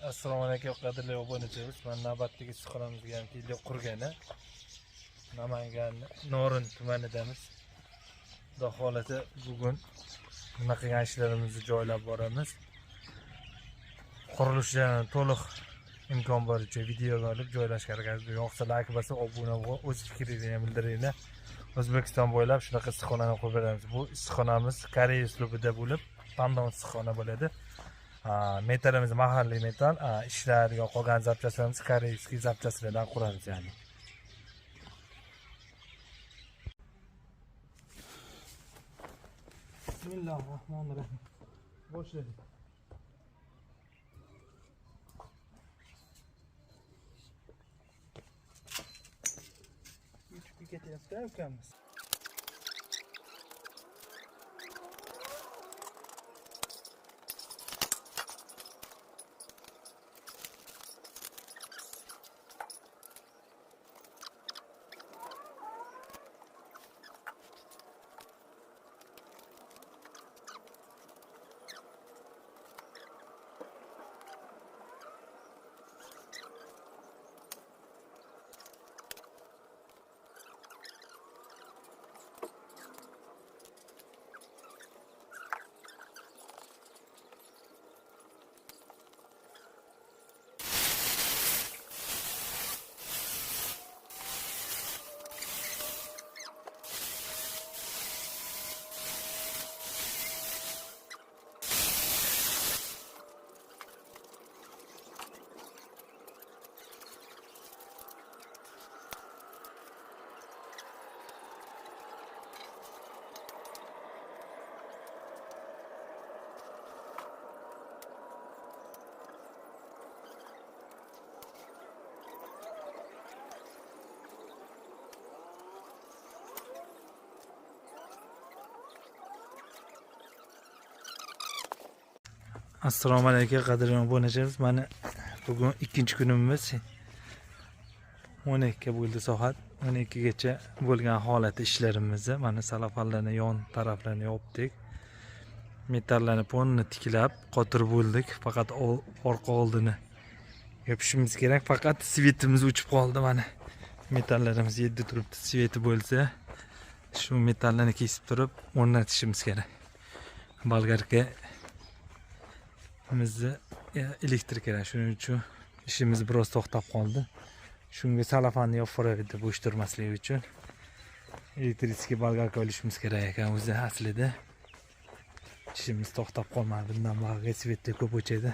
Assalomu alaykum qadrli obunachilar. Men navbatdagi issiqxonamizga ham kelib qurgani. Namangan Norin tumanidamiz. Xudo xolasa bugun nima qilgan ishlarimizni joylab boramiz. Qurilishdan to'liq imkon boricha videoga olib joylashga harakat qiling. Yo'qsa like bosib, obuna bo'lib, o'z fikringizni ham bildiringlar. O'zbekiston bo'ylab shunaqa issiqxonani qurib beramiz. Bu issiqxonamiz Koreya uslubida bo'lib, pandon issiqxona bo'ladi. Metalimiz mahalliy metal, ishlarga qolgan zapchastlarimiz koreyskiy zapchastlardan quramiz yani. Bismillahirrohmanirrohim. Boshladik. Üç bir ketyapti ukamiz. Assalomu alaykum qadrli obunachilar. Mana bugun ikkinchi kunimiz. 12 bo'ldi soat. 12 gacha bo'lgan holatda ishlarimizni mana salafanlarni yon taraflarini yopdik. Metallarni ponni tiklab qotirib bo'ldik. Faqat orqa oldini yopishimiz kerak. Faqat svetimiz o'chib qoldi mana. Metallarimiz yeddi turibdi. Sveti bo'lsa, shu metallarni kesib turib o'rnatishimiz kerak. Bolgarka bizda elektr kerak, shuning uchun ishimiz biroz to'xtab qoldi. Shunga salafanni yopib bo'sh turmasligi uchun elektriskiy bolgarka olishimiz kerak ekan. O'zi aslida ishimiz to'xtab qolmadi. Bundan bag'ga svetda ko'p o'chadi.